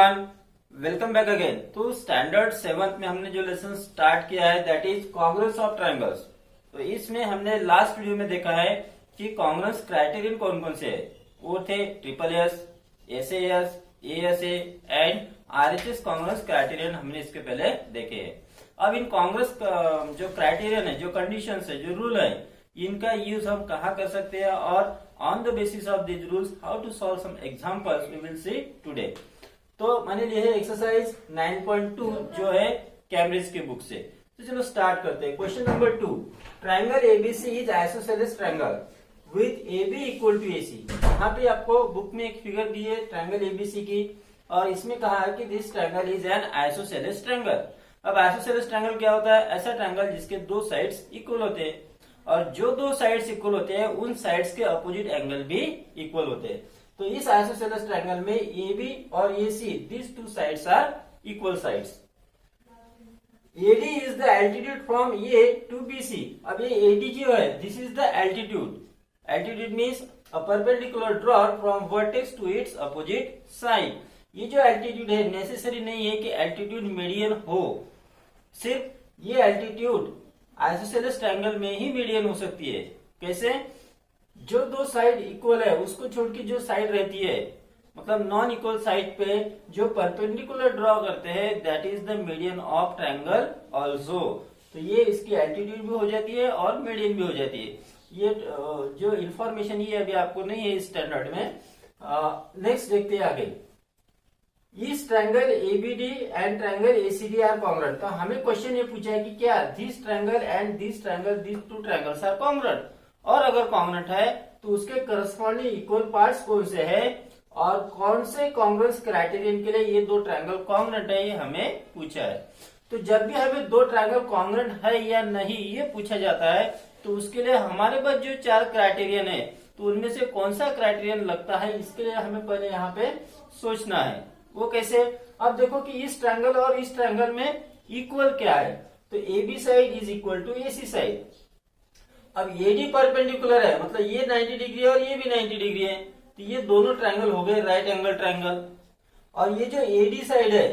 Everyone, welcome back again. तो standard 7th में हमने जो लेसन स्टार्ट किया है that is congruence of triangles. तो इसमें हमने लास्ट वीडियो में देखा है कि कॉन्ग्रुएंस क्राइटेरियन कौन कौन से है। वो थे triple S, SAS, ASA and RHS congruence criterion हमने इसके पहले देखे हैं। अब इन कॉन्ग्रुएंस जो क्राइटेरियन है, जो कंडीशंस है, जो रूल है, इनका यूज हम कहाँ कर सकते हैं और on the basis of this rules how to solve some examples we will see today. तो मैंने लिए है एक्सरसाइज 9.2 जो है कैम्ब्रिज के बुक से। तो चलो स्टार्ट करते हैं। Question number 2, triangle ABC is isosceles triangle with AB equal to AC. यहाँ पे आपको बुक में एक फिगर दी है ट्रायंगल एबीसी की और इसमें कहा है कि this triangle is an isosceles triangle. अब आइसोसेलेस ट्रायंगल क्या होता है? ऐसा ट्रायंगल जिसके दो साइड्स इक्वल होते हैं और जो दो साइड्स इक्वल होते हैं उन साइड्स के अपोजिट एंगल भी इक्वल होते हैं। तो इस आइसोसेलेस ट्रायंगल में ए बी और A C this two sides are equal sides. AD is the altitude from A to B C. अब ये एडी जो है this is the altitude. Altitude means a perpendicular drop from vertex to its opposite side. ये जो altitude है necessary नहीं है कि एल्टीट्यूड मीडियन हो, सिर्फ ये एल्टीट्यूड आइसोसेलेस ट्रायंगल में ही मीडियन हो सकती है। कैसे? जो दो साइड इक्वल है उसको छोड़ के जो साइड रहती है, मतलब नॉन इक्वल साइड पे जो परपेंडिकुलर ड्रॉ करते हैं that is the median of triangle also. तो ये इसकी एल्टीट्यूड भी हो जाती है और मीडियन भी हो जाती है। ये जो इंफॉर्मेशन ये अभी आपको नहीं है स्टैंडर्ड में। नेक्स्ट देखते हैं आगे। इस triangle ABD and triangle ACD are congruent. तो हमें क्वेश्चन ये पूछा है कि क्या this triangle and this triangle this two triangles are congruent, और अगर कॉन्ग्रुएंट है तो उसके करस्पॉन्डिंग इक्वल पार्ट्स कौन से है और कौन से कॉन्ग्रुएंस क्राइटेरियन के लिए ये दो ट्रायंगल कॉन्ग्रुएंट है, ये हमें पूछा है। तो जब भी हमें दो ट्रायंगल कॉन्ग्रुएंट है या नहीं ये पूछा जाता है तो उसके लिए हमारे पास जो चार क्राइटेरियन है तो उनमें से कौन सा क्राइटेरियन लगता है इसके लिए हमें पहले यहाँ पे सोचना है। वो कैसे? अब देखो कि इस ट्रायंगल और इस ट्रायंगल में इक्वल क्या है। तो AB side is equal to AC side. अब AD परपेंडिकुलर है, मतलब ये 90 डिग्री है और ये भी 90 डिग्री है, तो ये दोनों ट्रायंगल हो गए राइट एंगल ट्रायंगल। और ये जो AD साइड है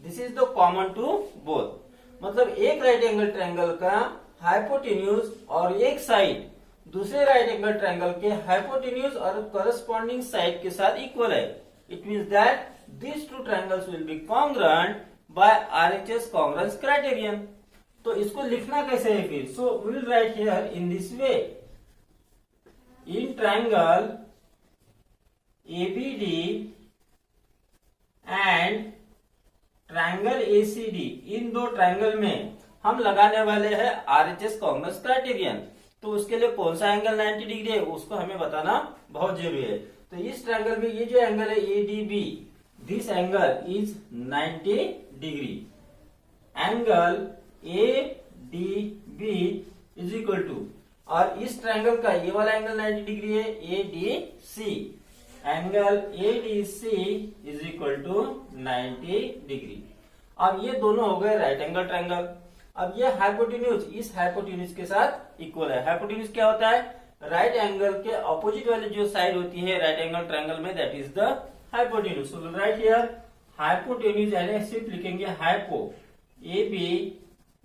this is the common to both, मतलब एक राइट एंगल ट्रायंगल का हाइपोटेन्यूज और एक साइड दूसरे राइट एंगल ट्रायंगल के हाइपोटेन्यूज और करस्पॉन्डिंग साइड के साथ इक्वल है। It means that these two triangles will be congruent by RHS congruence criterion। तो इसको लिखना कैसे है फिर? So we will write here in this way, in triangle ABD and triangle ACD, इन दो ट्रायंगल में हम लगाने वाले हैं RHS congruence criterion। तो उसके लिए कौन सा एंगल 90 डिग्री है उसको हमें बताना बहुत जरूरी है। तो इस ट्रायंगल में ये जो एंगल है ADB, this angle is 90 degree। Angle ADB is equal to, और इस ट्रायंगल का ये वाला एंगल 90 डिग्री है ADC। Angle ADC is equal to 90 degree. अब ये दोनों हो गए राइट एंगल ट्रायंगल। अब ये हाइपोटेन्यूज इस हाइपोटेन्यूज के साथ इक्वल है। हाइपोटेन्यूज क्या होता है? राइट एंगल के अपोजिट वाली जो साइड होती है राइट एंगल ट्रायंगल में that is the hypotenuse. So right here hypotenuse यानी सिर्फ लिखेंगे hypo AB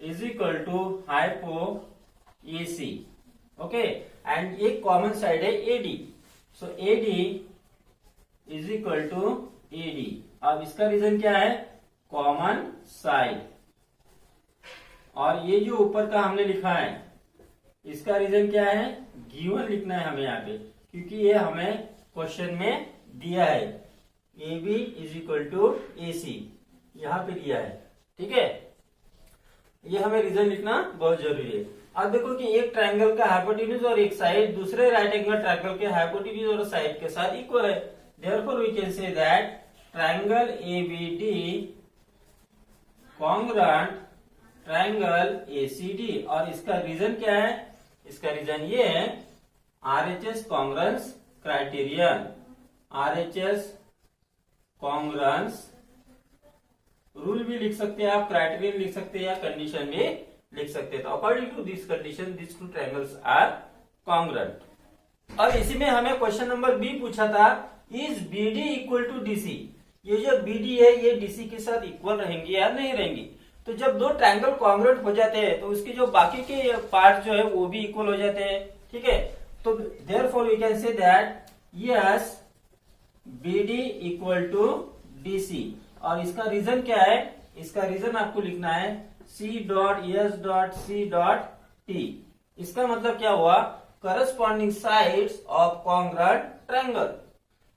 is equal to hypo AC। Okay, and एक कॉमन साइड है AD। So AD is equal to AD। अब इसका रीजन क्या है? Common side. और ये जो ऊपर का हमने लिखा है इसका रीजन क्या है? गिवन लिखना है हमें यहाँ पे, क्योंकि ये हमें क्वेश्चन में दिया है। AB is equal to AC यहाँ पे दिया है, ठीक है। ये हमें रीजन लिखना बहुत जरूरी है। अब देखो कि एक ट्रायंगल का हाइपोटेन्यूज और एक साइड दूसरे राइट एंगल ट्रायंगल के हाइपोटेन्यूज और साइड के साथ इक्वल है। Therefore we can say that triangle ABD congruent triangle ACD। और इसका रीजन क्या है? इसका रीजन ये है RHS congruence criterion. RHS congruence rule भी लिख सकते हैं आप, क्राइटेरियन लिख सकते हैं या कंडीशन भी लिख सकते हैं। तो according to this condition this two triangles are congruent. अब इसी में हमें क्वेश्चन नंबर बी पूछा था, is BD equal to DC। ये जो BD है ये DC के साथ इक्वल रहेंगी या नहीं रहेंगी। तो जब दो ट्रायंगल कॉन्ग्रुएंट हो जाते हैं तो उसके जो बाकी के पार्ट जो है वो भी इक्वल हो जाते हैं, ठीक है। तो therefore we can say that yes BD equal to DC। और इसका रीजन क्या है, इसका रीजन आपको लिखना है C.S.C.T। इसका मतलब क्या हुआ, corresponding sides of congruent triangle.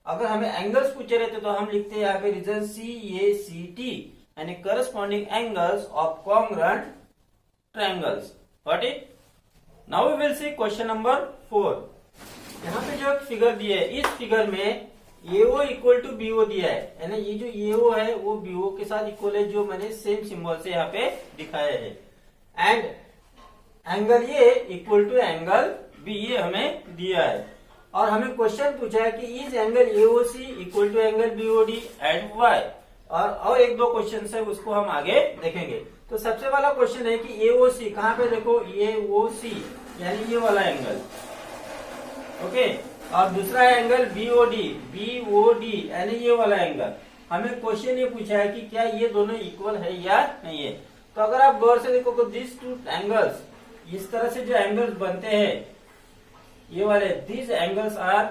अगर हमें एंगल्स पूछे रहते तो हम लिखते हैं यहाँ पे रीजन CACT यानी corresponding angles of congruent triangles. Got it. Now we will see question number 4। यहाँ पे जो फिगर दिया है, इस फिगर में AO इक्वल टू BO दिया है, यानी ये जो AO है वो BO के साथ इक्वल है, जो मैंने सेम सिंबल से यहाँ पे दिखाया है। एंड एंगल ये इक्वल टू एंगल B ये हमें दिया है। और हमें क्वेश्चन पूछा है कि is angle AOC equal to angle BOD and why. और एक दो क्वेश्चन है उसको हम आगे देखेंगे। तो सबसे वाला क्वेश्चन है कि AOC कहाँ पे, देखो AOC यानी ये वाला एंगल, ओके। और दूसरा एंगल BOD यानी ये वाला एंगल। हमें क्वेश्चन ये पूछा है कि क्या ये दोनों इक्वल है या नहीं है। तो अगर आप गौर से देखो तो दिस टू एंगल्स, इस तरह से जो एंगल्स बनते हैं ये वाले, this angles are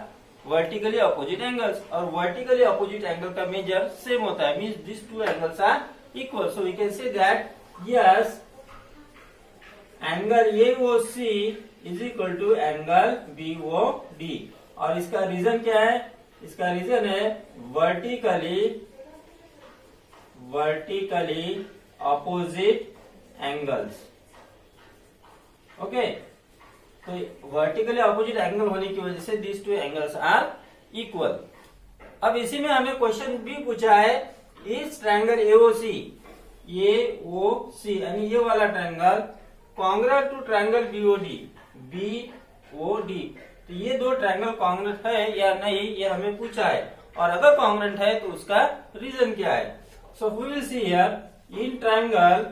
vertically opposite angles. और वर्टिकली अपोजिट एंगल का मेजर सेम होता है, means this two angles are equal. So we can say that yes angle AOC is equal to angle BOD। और इसका रीजन क्या है, इसका reason है वर्टिकली अपोजिट एंगल्स, ओके। तो वर्टिकली अपोजिट एंगल होने की वजह से this two angles are equal. अब इसी में हमें क्वेश्चन भी पूछा है, इस ट्रायंगल AOC यानी ये वाला triangle congruent to triangle BOD। तो ये दो ट्रायंगल कॉन्ग्रुएंट है या नहीं ये हमें पूछा है। और अगर कॉन्ग्रुएंट है तो उसका रीजन क्या है। So we will see here in triangle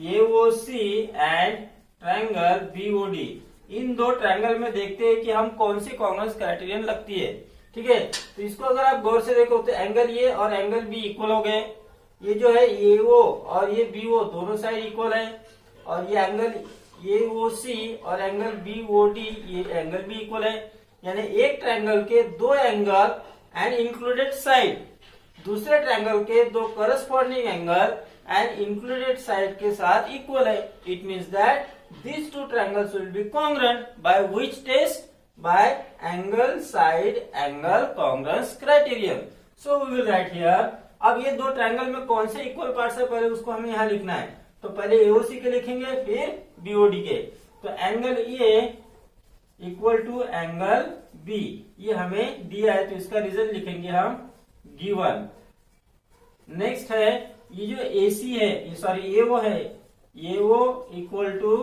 AOC and triangle BOD, इन दो ट्रायंगल में देखते हैं कि हम कौन सी कॉन्ग्रुएंस क्राइटेरियन लगती है, ठीक है। तो इसको अगर आप गौर से देखो तो एंगल ये और एंगल B इक्वल हो गए। ये जो है AO और ये BO दोनों साइड इक्वल है। और ये एंगल AOC और एंगल BOD ये एंगल भी इक्वल है। यानी एक ट्रायंगल के दो एंगल एंड इंक्लूडेड साइड दूसरे ट्रायंगल के दो corresponding angle and included side के साथ इक्वल है। It means that these two triangles will be congruent by which test, by angle side angle congruence criterion. So we will write here। अब ये दो triangle में कौन से इक्वल पार्ट्स है पहले उसको हमें यहाँ लिखना है। तो पहले AOC के लिखेंगे फिर BOD के। तो angle A equal to angle B ये हमें दिया है, तो इसका रीजन लिखेंगे हम गिवन। नेक्स्ट है ये जो AC है, सॉरी AO है, AO इक्वल टू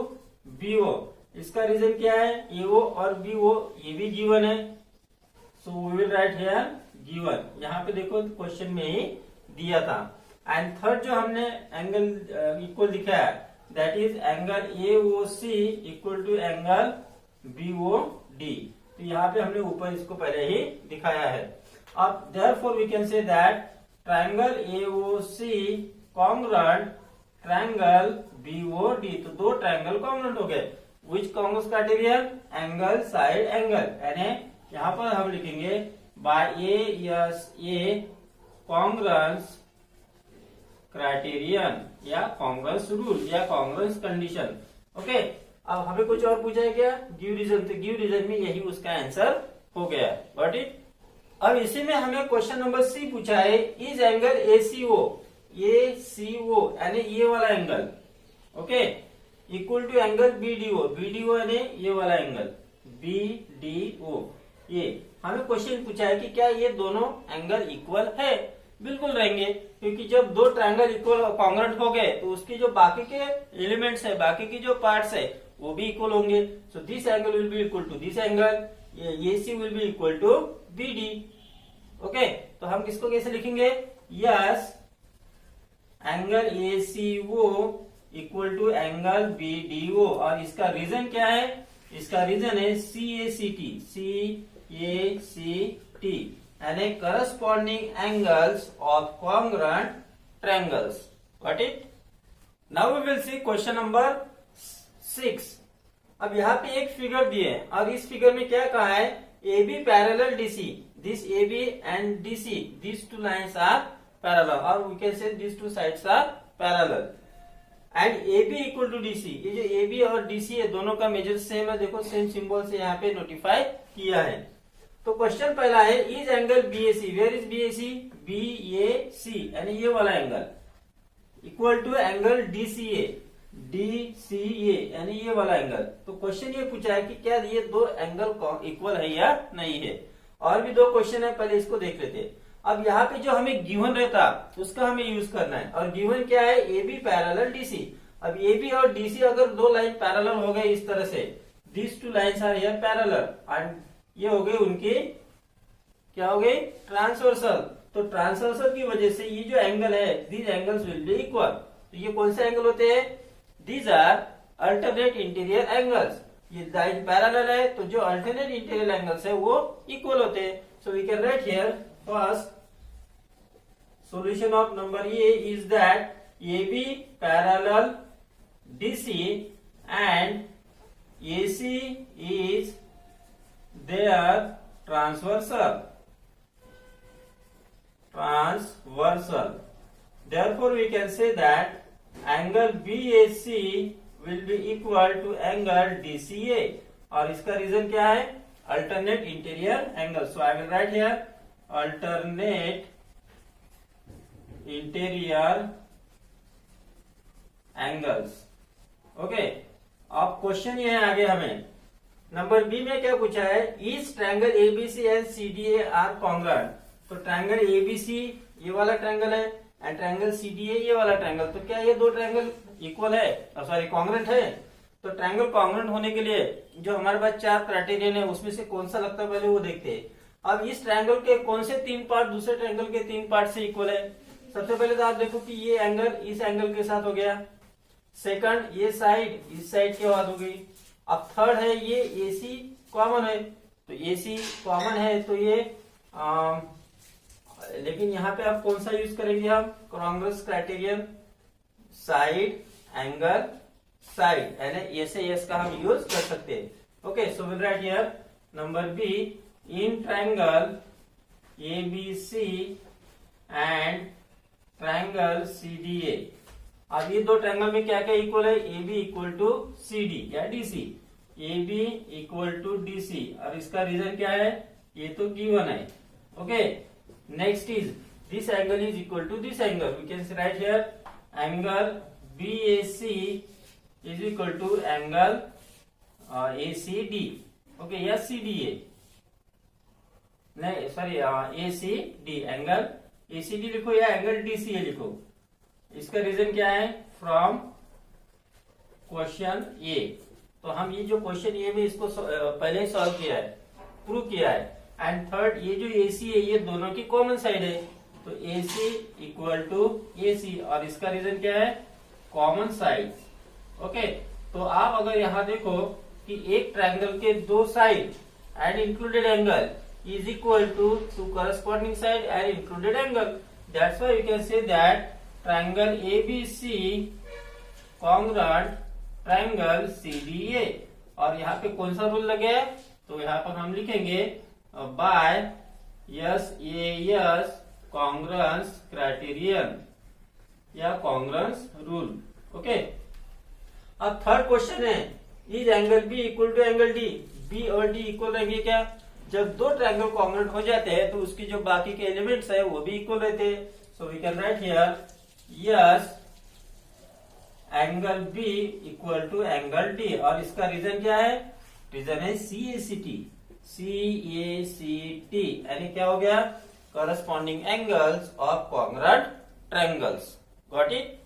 BO। इसका रीजन क्या है, AO और BO ये भी गिवन है। So we will write here given. यहाँ पे देखो क्वेश्चन में ही दिया था। एंड थर्ड जो हमने एंगल इक्वल लिखा है that is angle AOC equal to angle BOD। तो यहाँ पे हमने ऊपर इसको पहले ही दिखाया है। अब therefore we can say that triangle AOC congruent triangle BOD। तो दो ट्रायंगल कॉन्ग्रुएंट हो गए। Which congruence criterion, angle side angle, यानी यहाँ पर हम लिखेंगे बाय ASA कॉन्ग्रुएंस क्राइटेरियन या कॉन्ग्रुएंस रूल या कॉन्ग्रुएंस कंडीशन, ओके। अब हमें कुछ और पूछा है क्या, गिव रीजन। तो गिव रीजन में यही उसका आंसर हो गया, गॉट इट। अब इसी में हमें क्वेश्चन नंबर C पूछा है, इज एंगल ACO यानी ये वाला angle, okay, equal to angle BDO यानी ये वाला एंगल BDO। ये हमें क्वेश्चन पूछा है कि क्या ये दोनों एंगल इक्वल है। बिल्कुल रहेंगे, क्योंकि जब दो ट्रायंगल इक्वल कॉन्ग्रुएंट हो गए तो उसके जो बाकी के एलिमेंट्स है, बाकी की जो पार्ट्स है वो भी इक्वल होंगे। So this angle will be equal to this angle, AC will be equal to BD, okay. तो हम किसको कैसे लिखेंगे, yes angle ACO equal to angle BDO। और इसका रीजन क्या है, इसका रीजन है CACT यानी corresponding angles of congruent triangles. Got it? Now we will see question number 6। अब यहाँ पे एक फिगर दिए है और इस फिगर में क्या कहा है, A B parallel D C, this A B and D C, this two lines are parallel, और we can say this two sides are parallel, and A B equal to D C. ये जो ए B और D C है दोनों का measure same है, देखो same symbol से यहाँ पे नोटिफाई किया है। तो क्वेश्चन पहला है, is angle B A C, where is B A C, B A C यानी ये वाला angle, equal to angle D C A, D C A यानी ये वाला एंगल। तो क्वेश्चन ये पूछा है कि क्या ये दो एंगल इक्वल है या नहीं है। और भी दो क्वेश्चन है, पहले इसको देख लेते हैं। अब यहाँ पे जो हमें गिवन रहता उसका हमें यूज करना है, और गिवन क्या है, A B parallel D C. अब ए बी और डी सी अगर दो लाइन पैरेलल हो गए इस तरह से, this two lines are here parallel, and ये हो गए उनके क्या हो गए, ट्रांसवर्सल। तो ट्रांसवर्सल की वजह से ये जो एंगल है, these angles will be equal. तो ये कौन से एंगल होते हैं, these are alternate interior angles. ये लाइन पैरेलल है तो जो अल्टरनेट इंटीरियर एंगल्स है वो इक्वल होते हैं। So we can write here first solution of number A is that AB parallel DC and AC is their transversal. Therefore we can say that angle BAC will be equal to angle DCA, और इसका reason क्या है, alternate interior angle. So I will write here alternate interior angles. Okay, अब question ये है आगे हमें number B में क्या पूछा है, इस triangle ABC and CDA are congruent. तो ट्रायंगल एबीसी ये वाला ट्रायंगल है एंड ट्रायंगल सीडीए ये वाला ट्रायंगल, तो क्या ये दो ट्रायंगल इक्वल है, सॉरी कॉन्ग्रुएंट है। तो ट्रायंगल कॉन्ग्रुएंट होने के लिए जो हमारे पास चार क्राइटेरियन है उसमें से कौन सा लगता है पहले वो देखते हैं। अब इस ट्रायंगल के कौन से तीन पार्ट दूसरे ट्रायंगल के तीन पार्ट से इक्वल है। सबसे पहले तो आप देखो कि ये एंगल इस एंगल के साथ हो गया, सेकंड ये साइड इस साइड के बाद हो गई। अब थर्ड है ये AC कॉमन है, तो AC कॉमन है तो ये लेकिन यहाँ पे आप कौन सा यूज करेंगे, हम congruence criterion side angle side, यानी ऐसे एस का हम यूज कर सकते हैं। Okay, so will write here number B, in triangle ABC and triangle CDA। अब ये दो ट्रायंगल में क्या क्या इक्वल है, AB इक्वल टू CD या DC, AB equal to DC, और इसका रीजन क्या है, ये तो गिवन है। Okay, next is this angle is equal to this angle, we can write here angle BAC is equal to angle ACD। Okay, या CDA नहीं, सॉरी ACD, एंगल ACD लिखो या एंगल DCA लिखो। इसका रीजन क्या है, from question ए। तो हम ये जो क्वेश्चन ए में इसको पहले ही सॉल्व किया है, प्रूव किया है। एंड थर्ड ये जो AC है ये दोनों की कॉमन साइड है, तो AC इक्वल टू AC, और इसका रीजन क्या है, कॉमन साइड। ओके, तो आप अगर यहाँ देखो कि एक ट्रायंगल के दो side and included angle is equal to corresponding side and included angle. That's why you can say that triangle ABC congruent triangle CDA। और यहाँ पे कौन सा रूल लगे, तो यहाँ पर हम लिखेंगे बाय SAS congruence criterion या congruence rule। ओके, अब थर्ड क्वेश्चन है, is angle B equal to angle D, B और D इक्वल रहेंगे क्या। जब दो ट्रायंगल कॉन्ग्रुएंट हो जाते हैं तो उसकी जो बाकी के एलिमेंट्स है वो भी इक्वल रहते हैं। So we can write here yes angle B equal to angle D, और इसका रीजन क्या है, रीजन है CACT, यानी क्या हो गया, corresponding angles of congruent triangles. Got it.